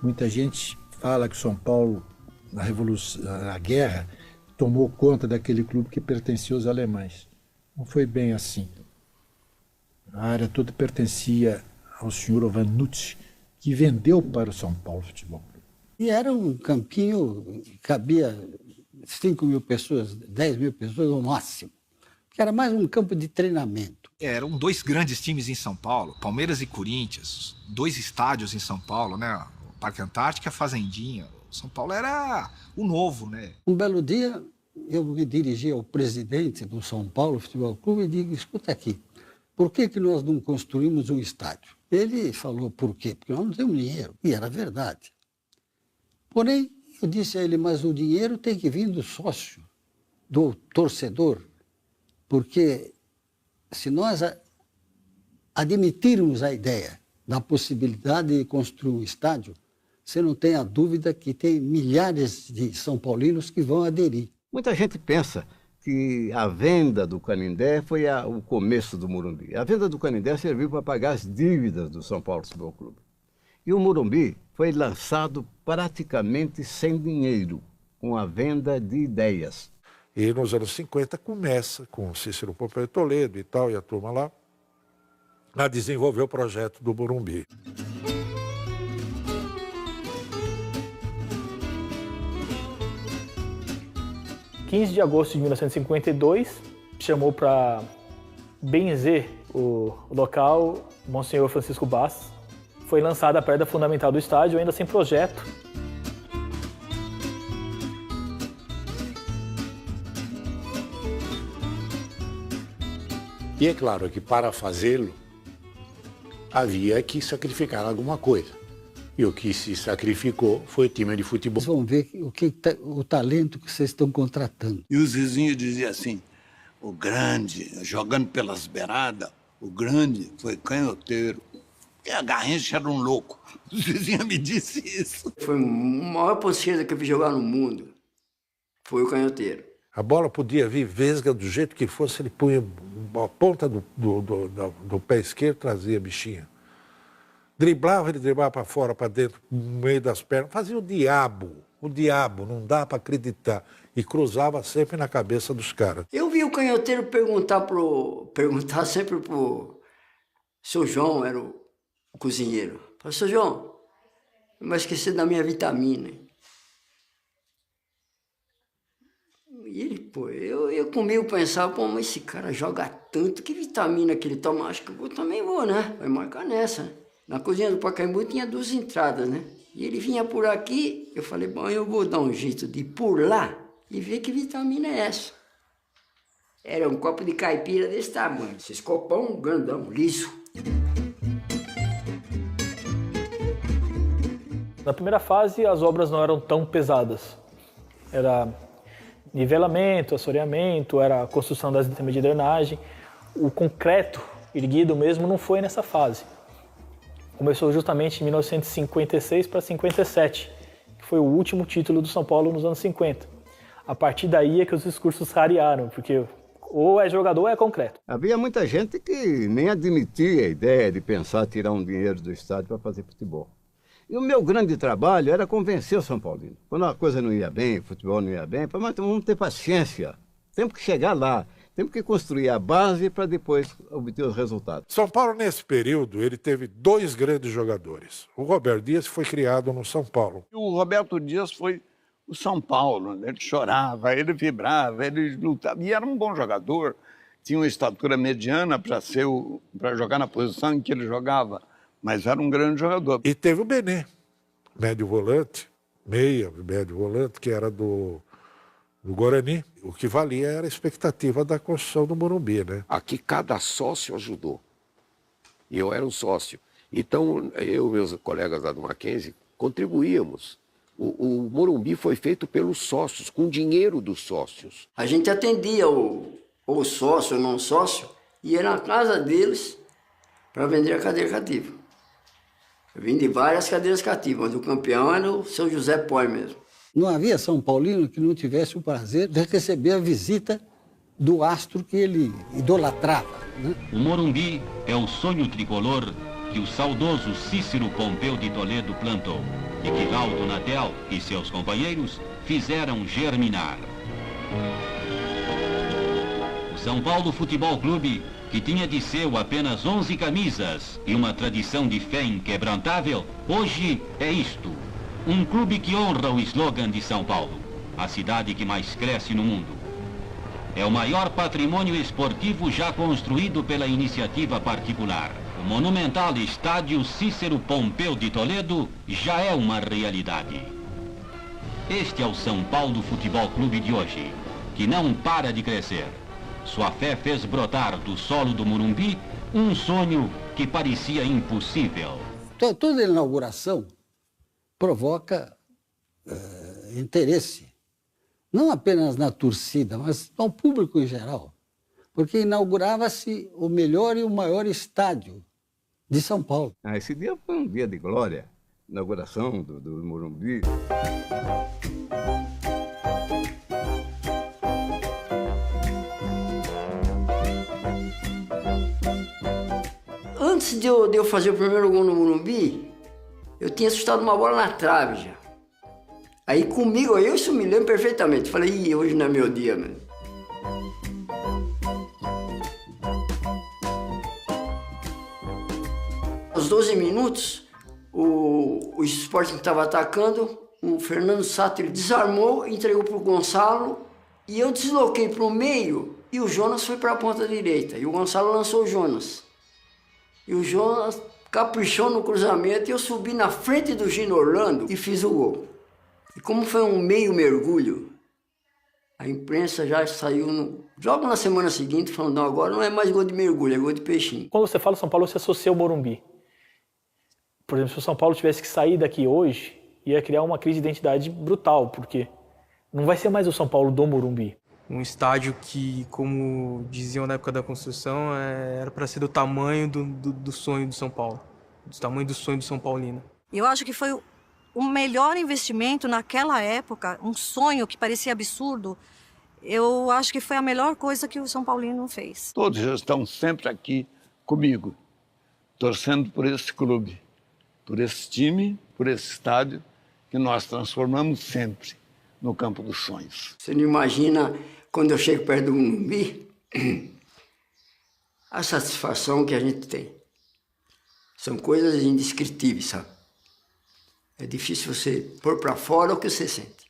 Muita gente fala que o São Paulo, na Revolução, na guerra, tomou conta daquele clube que pertencia aos alemães. Não foi bem assim. A área toda pertencia ao senhor Ovanucci, que vendeu para o São Paulo Futebol Clube. E era um campinho que cabia 5 mil pessoas, 10 mil pessoas no máximo. Que era mais um campo de treinamento. Eram 2 grandes times em São Paulo, Palmeiras e Corinthians, 2 estádios em São Paulo, né? O Parque Antártica e a Fazendinha. O São Paulo era o novo, né? Um belo dia, eu me dirigi ao presidente do São Paulo Futebol Clube e digo, escuta aqui, por que nós não construímos um estádio? Ele falou, por quê? Porque nós não temos dinheiro. E era verdade. Porém, eu disse a ele, mas o dinheiro tem que vir do sócio, do torcedor. Porque se nós admitirmos a ideia da possibilidade de construir um estádio, você não tem a dúvida que tem milhares de São Paulinos que vão aderir. Muita gente pensa que a venda do Canindé foi o começo do Morumbi. A venda do Canindé serviu para pagar as dívidas do São Paulo Futebol Clube. E o Morumbi foi lançado praticamente sem dinheiro, com a venda de ideias. E nos anos 50 começa com Cícero Pompeu Toledo e tal, e a turma lá, a desenvolver o projeto do Morumbi. Em 15 de agosto de 1952, chamou para benzer o local Monsenhor Francisco Bastos. Foi lançada a pedra fundamental do estádio, ainda sem projeto. E é claro que para fazê-lo, havia que sacrificar alguma coisa. E o que se sacrificou foi o time de futebol. Vocês vão ver o talento que vocês estão contratando. E os vizinhos diziam assim, o grande, jogando pelas beiradas, o grande foi canhoteiro. E a Garrincha era um louco. Os vizinhos me disseram isso. Foi a maior ponta que eu vi jogar no mundo. Foi o canhoteiro. A bola podia vir vesga do jeito que fosse, ele punha a ponta do pé esquerdo, trazia a bichinha. Driblava, ele driblava para fora, para dentro, no meio das pernas. Fazia o diabo, não dá para acreditar. E cruzava sempre na cabeça dos caras. Eu vi o canhoteiro perguntar sempre pro seu João, era o cozinheiro. Falei, seu João, não vai esquecer da minha vitamina. E ele, pô, eu comigo pensava, pô, mas esse cara joga tanto, que vitamina que ele toma? Acho que eu também vou, né? Vai marcar nessa, né? Na cozinha do Pacaembu tinha 2 entradas, né? E ele vinha por aqui, eu falei, bom, eu vou dar um jeito de ir por lá e ver que vitamina é essa. Era um copo de caipira desse tamanho, esses copão grandão, liso. Na primeira fase, as obras não eram tão pesadas. Era nivelamento, assoreamento, era a construção das sistemas de drenagem. O concreto erguido mesmo não foi nessa fase. Começou justamente em 1956 para 57, que foi o último título do São Paulo nos anos 50. A partir daí é que os discursos rarearam, porque ou é jogador ou é concreto. Havia muita gente que nem admitia a ideia de pensar tirar um dinheiro do estádio para fazer futebol. E o meu grande trabalho era convencer o São Paulino. Quando a coisa não ia bem, o futebol não ia bem, mas vamos ter paciência, temos que chegar lá. Temos que construir a base para depois obter os resultados. São Paulo, nesse período, ele teve 2 grandes jogadores. O Roberto Dias foi criado no São Paulo. O Roberto Dias foi o São Paulo, né? Ele chorava, ele vibrava, ele lutava. E era um bom jogador, tinha uma estatura mediana para jogar na posição em que ele jogava, mas era um grande jogador. E teve o Bené, médio volante, médio volante, que era do Guarani. O que valia era a expectativa da construção do Morumbi, né? Aqui cada sócio ajudou. E eu era um sócio. Então, eu e meus colegas lá do Mackenzie contribuíamos. O Morumbi foi feito pelos sócios, com dinheiro dos sócios. A gente atendia o sócio ou não sócio, e ia na casa deles para vender a cadeira cativa. Eu vim de várias cadeiras cativas, mas o campeão era o seu José Poi mesmo. Não havia São Paulino que não tivesse o prazer de receber a visita do astro que ele idolatrava, né? O Morumbi é o sonho tricolor que o saudoso Cícero Pompeu de Toledo plantou e que Laudo Natel e seus companheiros fizeram germinar. O São Paulo Futebol Clube, que tinha de seu apenas 11 camisas e uma tradição de fé inquebrantável, hoje é isto. Um clube que honra o slogan de São Paulo, a cidade que mais cresce no mundo. É o maior patrimônio esportivo já construído pela iniciativa particular. O monumental estádio Cícero Pompeu de Toledo já é uma realidade. Este é o São Paulo Futebol Clube de hoje, que não para de crescer. Sua fé fez brotar do solo do Morumbi um sonho que parecia impossível. Então, toda inauguração provoca interesse. Não apenas na torcida, mas ao público em geral. Porque inaugurava-se o melhor e o maior estádio de São Paulo. Esse dia foi um dia de glória, inauguração do Morumbi. Antes de eu fazer o primeiro gol no Morumbi, eu tinha assustado uma bola na trave já. Aí comigo, isso me lembro perfeitamente. Falei, hoje não é meu dia, mano. Aos 12 minutos, o Sporting que estava atacando, o Fernando Sato, ele desarmou, entregou para o Gonçalo, e eu desloquei para o meio, e o Jonas foi para a ponta direita. E o Gonçalo lançou o Jonas. E o Jonas caprichou no cruzamento, e eu subi na frente do Gino Orlando e fiz o gol. E como foi um meio mergulho, a imprensa já saiu logo na semana seguinte falando, não, agora não é mais gol de mergulho, é gol de peixinho. Quando você fala São Paulo, você associa o Morumbi. Por exemplo, se o São Paulo tivesse que sair daqui hoje, ia criar uma crise de identidade brutal, porque não vai ser mais o São Paulo do Morumbi. Um estádio que, como diziam na época da construção, era para ser do tamanho do sonho do São Paulo, do tamanho do sonho do São Paulino. Eu acho que foi o melhor investimento naquela época, um sonho que parecia absurdo. Eu acho que foi a melhor coisa que o São Paulino fez. Todos estão sempre aqui comigo, torcendo por esse clube, por esse time, por esse estádio, que nós transformamos sempre no campo dos sonhos. Você não imagina, quando eu chego perto do Morumbi, a satisfação que a gente tem. São coisas indescritíveis, sabe? É difícil você pôr para fora o que você sente.